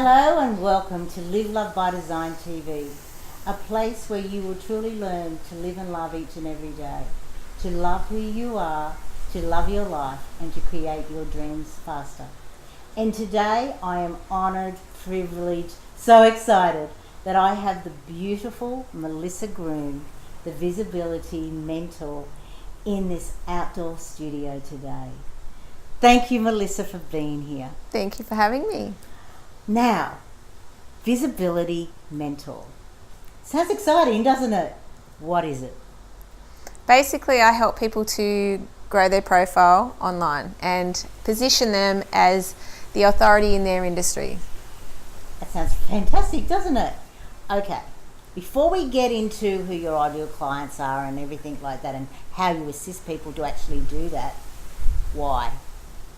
Hello and welcome to Live Love by Design TV, a place where you will truly learn to live and love each and every day, to love who you are, to love your life and to create your dreams faster. And today I am honoured, privileged, so excited that I have the beautiful Melissa Groom, the visibility mentor, in this outdoor studio today. Thank you, Melissa, for being here. Thank you for having me. Now, visibility mentor. Sounds exciting, doesn't it? What is it? Basically, I help people to grow their profile online and position them as the authority in their industry. That sounds fantastic, doesn't it? Okay, before we get into who your ideal clients are and everything like that and how you assist people to actually do that, why?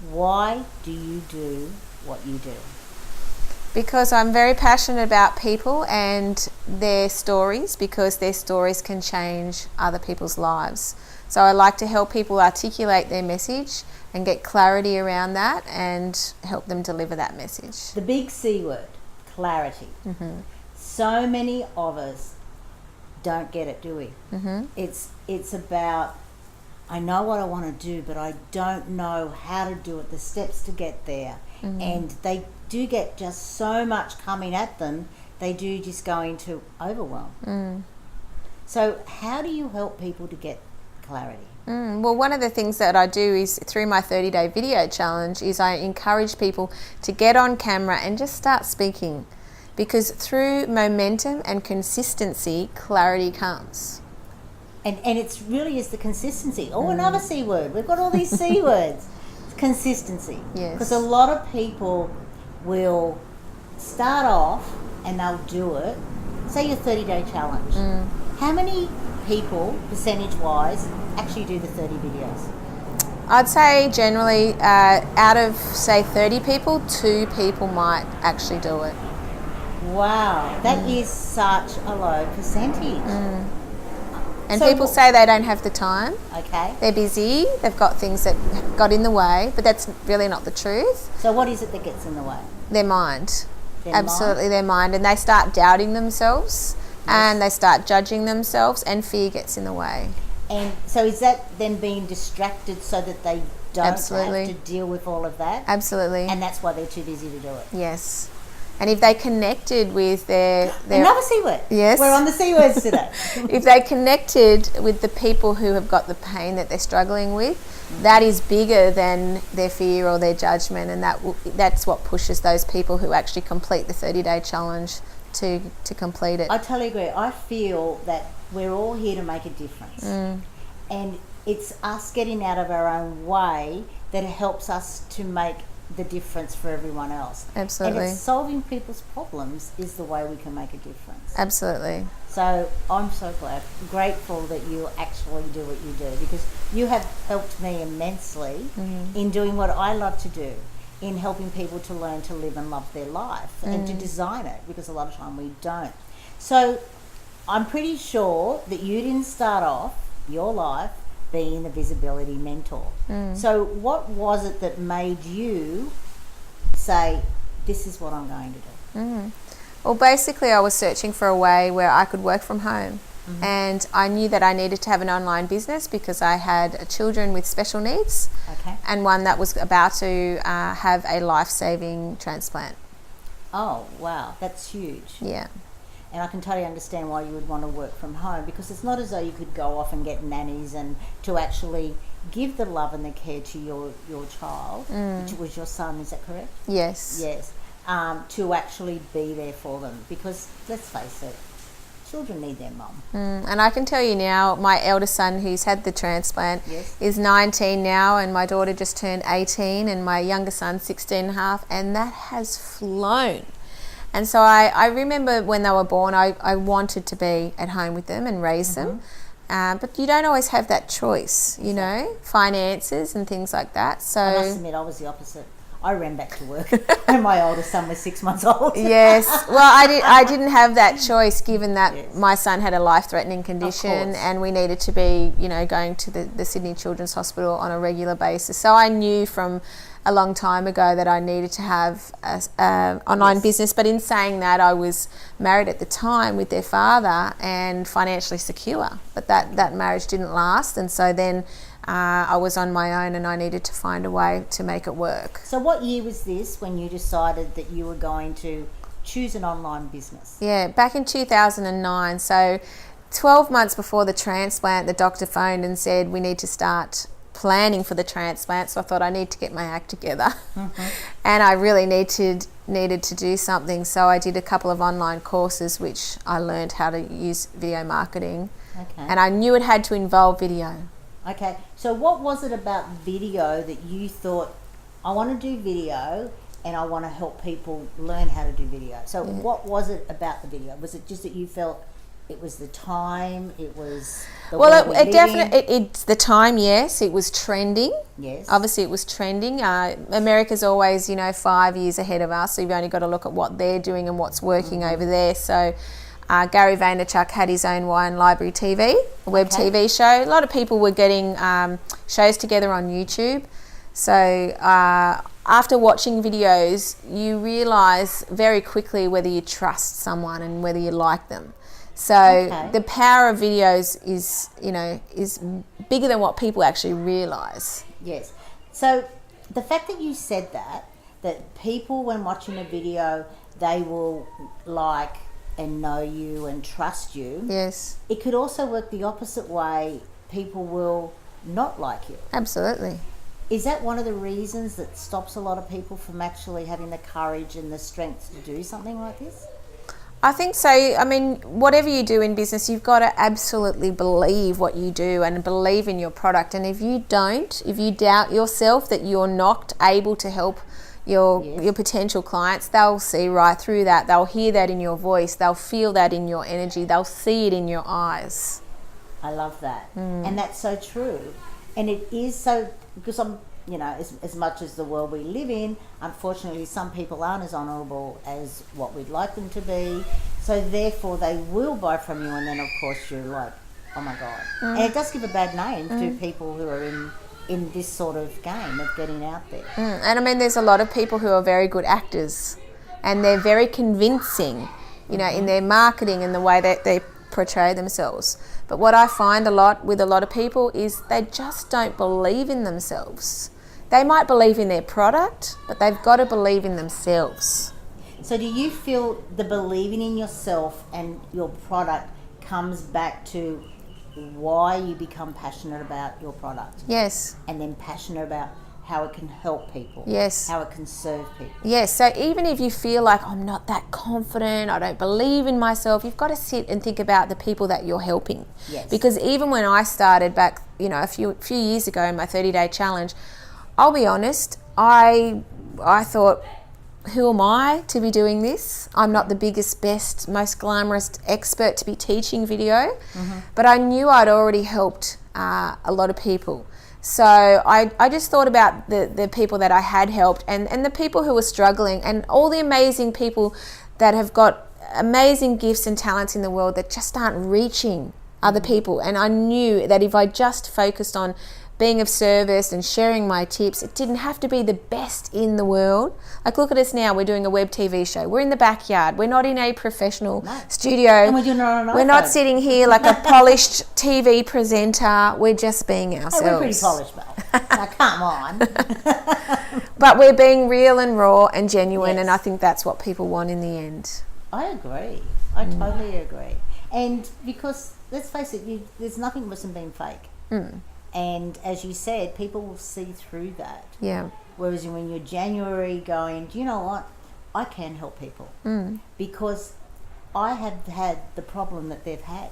Why do you do what you do? Because I'm very passionate about people and their stories, because their stories can change other people's lives. So I like to help people articulate their message and get clarity around that and help them deliver that message. The big C word, clarity. So many of us don't get it, do we? It's about, I know what I want to do, but I don't know how to do it, the steps to get there. And they do get just so much coming at them, they do just go into overwhelm. So how do you help people to get clarity? Well, one of the things that I do is through my 30-day video challenge is I encourage people to get on camera and just start speaking, because through momentum and consistency, clarity comes. And it's really is the consistency. Oh, another C word. We've got all these C words. Consistency. Yes. Because a lot of people will start off and they'll do it. Say your 30-day challenge. How many people, percentage-wise, actually do the 30 videos? I'd say generally out of, say, 30 people, 2 people might actually do it. Wow, that is such a low percentage. And So people say they don't have the time. Okay. They're busy, they've got things that got in the way, but that's really not the truth. So what is it that gets in the way? Their mind. Their Absolutely, their mind. And they start doubting themselves and they start judging themselves, and fear gets in the way. And so is that them being distracted so that they don't have to deal with all of that? Absolutely. And that's why they're too busy to do it? Yes. And if they connected with their another C word. Yes. We're on the C words today. If they connected with the people who have got the pain that they're struggling with, that is bigger than their fear or their judgment, and that's what pushes those people who actually complete the 30-day challenge to complete it. I totally agree. I feel that we're all here to make a difference. And it's us getting out of our own way that helps us to make the difference for everyone else. Absolutely. And it's solving people's problems is the way we can make a difference. Absolutely. So I'm so grateful that you actually do what you do, because you have helped me immensely in doing what I love to do, in helping people to learn to live and love their life and to design it, because a lot of time we don't. So I'm pretty sure that you didn't start off your life being the visibility mentor. So what was it that made you say, this is what I'm going to do? Well, basically I was searching for a way where I could work from home. And I knew that I needed to have an online business because I had children with special needs and one that was about to have a life-saving transplant. Oh, wow, that's huge. Yeah. And I can totally understand why you would want to work from home, because it's not as though you could go off and get nannies and to actually give the love and the care to your child, which was your son, is that correct? Yes. Yes. To actually be there for them, because let's face it, children need their mum. And I can tell you now, my eldest son, who's had the transplant, is 19 now, and my daughter just turned 18, and my younger son 16 and a half, and that has flown. And so I remember when they were born, I wanted to be at home with them and raise them. But you don't always have that choice, you know, finances and things like that. So I must admit, I was the opposite. I ran back to work when my oldest son was 6 months old. Yes. Well, I didn't have that choice, given that my son had a life-threatening condition and we needed to be, you know, going to the Sydney Children's Hospital on a regular basis. So I knew from a long time ago that I needed to have an online business. But in saying that, I was married at the time with their father and financially secure. But that marriage didn't last, and so then I was on my own and I needed to find a way to make it work. So what year was this when you decided that you were going to choose an online business? Yeah, back in 2009. So 12 months before the transplant, the doctor phoned and said, we need to start planning for the transplant. So I thought, I need to get my act together. And I really needed to do something. So I did a couple of online courses, which I learned how to use video marketing. Okay. And I knew it had to involve video. Okay. So what was it about video that you thought, I want to do video and I want to help people learn how to do video? So what was it about the video? Was it just that you felt it was the time, it was the it's the time, yes. It was trending. Yes. Obviously it was trending. America's always, 5 years ahead of us, so you've only got to look at what they're doing and what's working over there. So Gary Vaynerchuk had his own Wine Library TV, a web TV show. A lot of people were getting shows together on YouTube. So after watching videos, you realise very quickly whether you trust someone and whether you like them. So the power of videos is bigger than what people actually realise. Yes. So the fact that you said that people when watching a video, they will like and know you and trust you. Yes. It could also work the opposite way. People will not like you. Absolutely. Is that one of the reasons that stops a lot of people from actually having the courage and the strength to do something like this? I think so. I mean, whatever you do in business, you've got to absolutely believe what you do and believe in your product. And if you don't, if you doubt yourself that you're not able to help your potential clients, they'll see right through that. They'll hear that in your voice. They'll feel that in your energy. They'll see it in your eyes. I love that. And that's so true. And it is so, because as much as the world we live in, unfortunately some people aren't as honourable as what we'd like them to be, so therefore they will buy from you, and then of course you're like, oh my God. And it does give a bad name to people who are in this sort of game of getting out there. And I mean, there's a lot of people who are very good actors and they're very convincing, in their marketing and the way that they portray themselves. But what I find a lot with a lot of people is they just don't believe in themselves. They might believe in their product, but they've got to believe in themselves. So do you feel the believing in yourself and your product comes back to why you become passionate about your product? Yes. And then passionate about how it can help people. Yes. How it can serve people. Yes. So even if you feel like I'm not that confident, I don't believe in myself, you've got to sit and think about the people that you're helping. Yes. Because even when I started back, a few years ago in my 30-day challenge, I'll be honest, I thought, who am I to be doing this? I'm not the biggest, best, most glamorous expert to be teaching video, but I knew I'd already helped a lot of people. So I just thought about the people that I had helped and the people who were struggling and all the amazing people that have got amazing gifts and talents in the world that just aren't reaching other people. And I knew that if I just focused on being of service and sharing my tips, it didn't have to be the best in the world. Like, look at us now, we're doing a web TV show. We're in the backyard. We're not in a professional studio. And we're doing it on an We're not sitting here like a polished TV presenter. We're just being ourselves. Hey, we're pretty polished, Mel. Now, come on. But we're being real and raw and genuine, Yes. and I think that's what people want in the end. I agree. I totally agree. And because, let's face it, there's nothing worse than being fake. And as you said, people will see through that. Yeah. Whereas when you're January going, do you know what? I can help people. Because I have had the problem that they've had.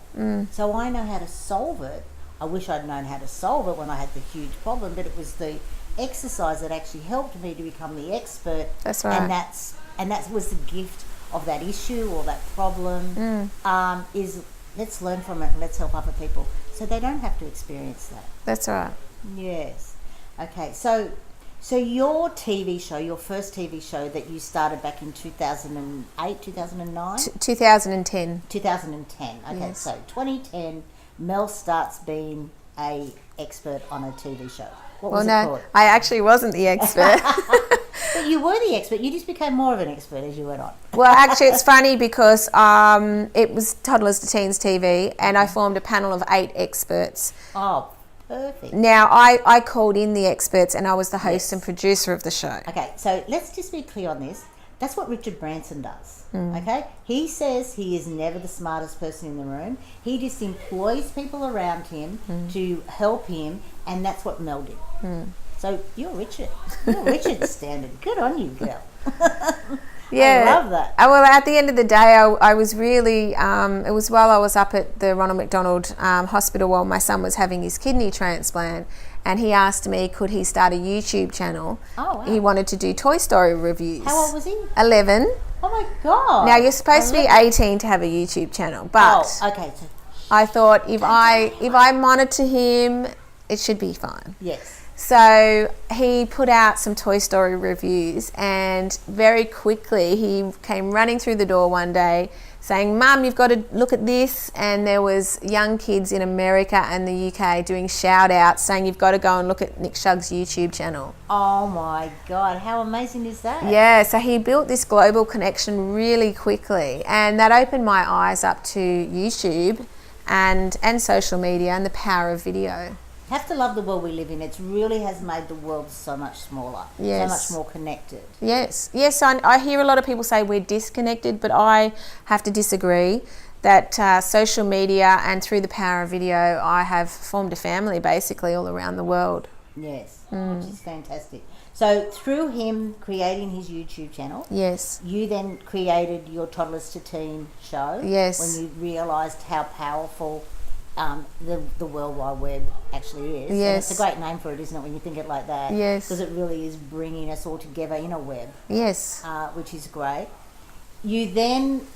So I know how to solve it. I wish I'd known how to solve it when I had the huge problem, but it was the exercise that actually helped me to become the expert. That's right. And that was the gift of that issue or that problem, is let's learn from it and let's help other people so they don't have to experience that. That's right. Yes. Okay, so your TV show, your first TV show that you started back in 2008, 2009? 2010. 2010. Okay, Yes. so 2010, Mel starts being a expert on a TV show. What was it called? I actually wasn't the expert. But you were the expert. You just became more of an expert as you went on. Well, actually, it's funny because it was Toddlers to Teens TV, and I formed a panel of 8 experts. Oh, perfect. Now, I called in the experts, and I was the host and producer of the show. Okay, so let's just be clear on this. That's what Richard Branson does, okay? He says he is never the smartest person in the room. He just employs people around him to help him, and that's what Mel did. So you're Richard. You're Richard's standard. Good on you, girl. Yeah. I love that. Well, at the end of the day, I was really, it was while I was up at the Ronald McDonald Hospital while my son was having his kidney transplant, and he asked me, could he start a YouTube channel? Oh, wow. He wanted to do Toy Story reviews. How old was he? 11. Oh, my God. Now, you're supposed to be 18 to have a YouTube channel, but okay. So, I thought if I monitor him, it should be fine. yes. So he put out some Toy Story reviews, and very quickly he came running through the door one day saying, "Mum, you've got to look at this." And there was young kids in America and the UK doing shout outs saying, "You've got to go and look at Nick Shug's YouTube channel." Oh my God, how amazing is that? Yeah, so he built this global connection really quickly, and that opened my eyes up to YouTube and social media and the power of video. Have to love the world we live in. It really has made the world so much smaller, Yes. so much more connected. Yes, I hear a lot of people say we're disconnected, but I have to disagree that social media and through the power of video, I have formed a family basically all around the world. Yes, which is fantastic. So through him creating his YouTube channel, Yes. you then created your Toddlers to Teen show. Yes. When you realised how powerful the World Wide Web actually is. Yes. And it's a great name for it, isn't it, when you think it like that? Yes. Because it really is bringing us all together in a web, Yes. which is great. You then,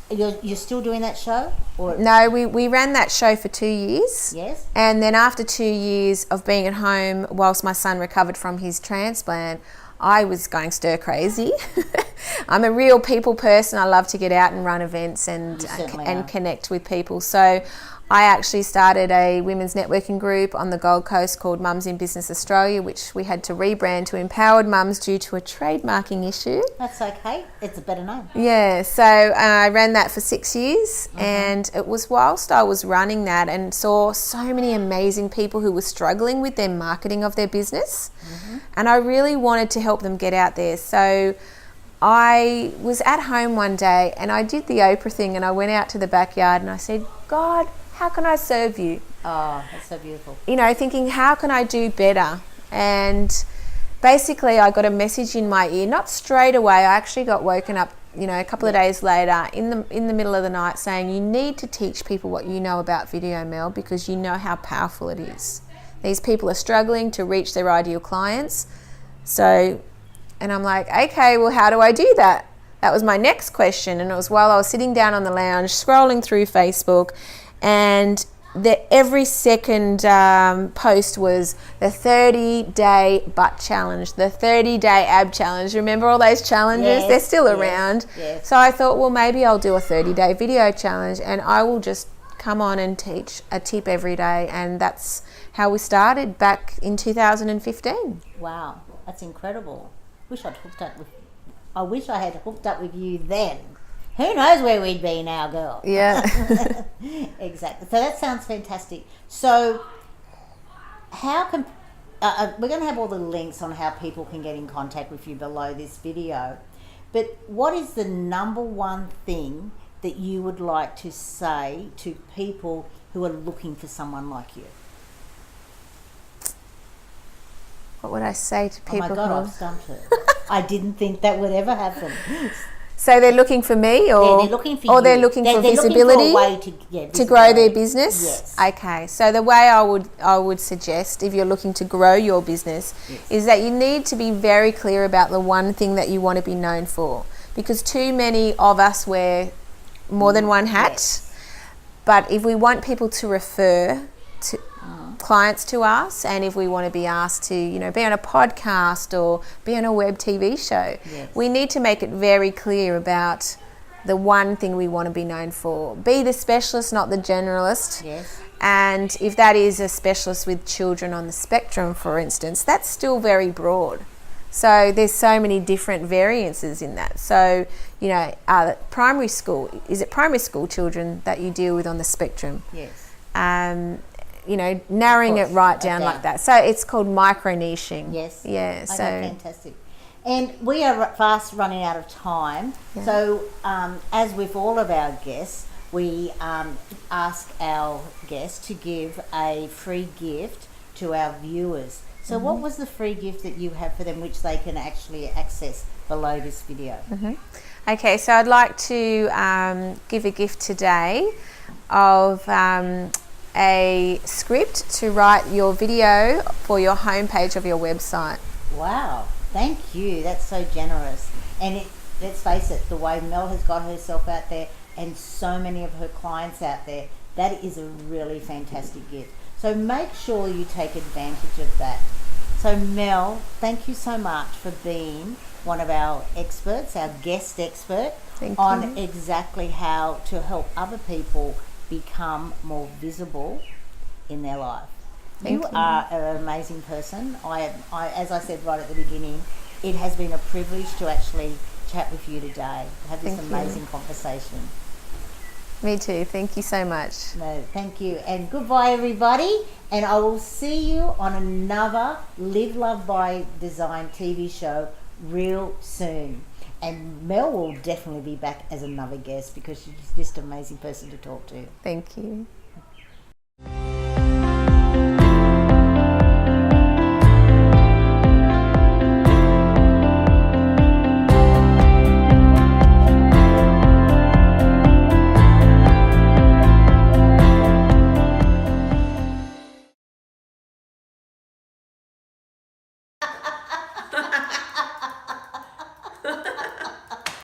you're still doing that show? Or No, we ran that show for 2 years. Yes. And then after 2 years of being at home whilst my son recovered from his transplant, I was going stir crazy. I'm a real people person. I love to get out and run events and connect with people. So I actually started a women's networking group on the Gold Coast called Mums in Business Australia, which we had to rebrand to Empowered Mums due to a trademarking issue. That's okay. It's a better name. Yeah, so I ran that for 6 years, and it was whilst I was running that and saw so many amazing people who were struggling with their marketing of their business, and I really wanted to help them get out there. So I was at home one day and I did the Oprah thing, and I went out to the backyard and I said, "God, how can I serve you?" Oh, that's so beautiful. You know, thinking, how can I do better? And basically I got a message in my ear, not straight away. I actually got woken up, you know, a couple of days later in the middle of the night saying, "You need to teach people what you know about video, Mel, because you know how powerful it is. These people are struggling to reach their ideal clients." So, and I'm like, okay, well, how do I do that? That was my next question. And it was while I was sitting down on the lounge scrolling through Facebook, and every second post was the 30-day butt challenge, the 30-day ab challenge. Remember all those challenges? Yes, they're still yes, around. yes. So I thought, well, maybe I'll do a 30-day video challenge, and I will just come on and teach a tip every day. And that's how we started back in 2015. Wow, that's incredible. I wish I had hooked up with you then. Who knows where we'd be now, girl? Yeah. Exactly. So that sounds fantastic. So how can... we're going to have all the links on how people can get in contact with you below this video. But what is the number one thing that you would like to say to people who are looking for someone like you? What would I say to people? Oh my God, I've stumped her. I didn't think that would ever happen. So they're looking for me, or they're looking for or you. they're looking for visibility, looking for a way to grow their business. Yes. Okay. So the way I would suggest, if you're looking to grow your business, is that you need to be very clear about the one thing that you want to be known for, because too many of us wear more than one hat. Yes. But if we want people to refer to clients to us, and if we want to be asked to, you know, be on a podcast or be on a web TV show, we need to make it very clear about the one thing we want to be known for. Be the specialist, not the generalist. Yes. And if that is a specialist with children on the spectrum, for instance, that's still very broad. So there's so many different variances in that. So, you know, primary school, is it primary school children that you deal with on the spectrum? Yes. You know, narrowing it right down like that. So it's called micro-niching. Yes. Yeah. So fantastic. And we are fast running out of time. Yeah. So as with all of our guests, we ask our guests to give a free gift to our viewers. So what was the free gift that you have for them which they can actually access below this video? Okay, so I'd like to give a gift today of a script to write your video for your homepage of your website. Wow, thank you. That's so generous. And let's face it, the way Mel has got herself out there and so many of her clients out there, that is a really fantastic gift. So make sure you take advantage of that. So Mel, thank you so much for being one of our experts, our guest expert, on exactly how to help other people become more visible in their life. You are an amazing person. I, as I said right at the beginning, it has been a privilege to actually chat with you today, have this amazing conversation. Me too. Thank you so much. No, thank you. And goodbye, everybody. And I will see you on another Live, Love by Design TV show real soon. And Mel will definitely be back as another guest because she's just an amazing person to talk to. Thank you.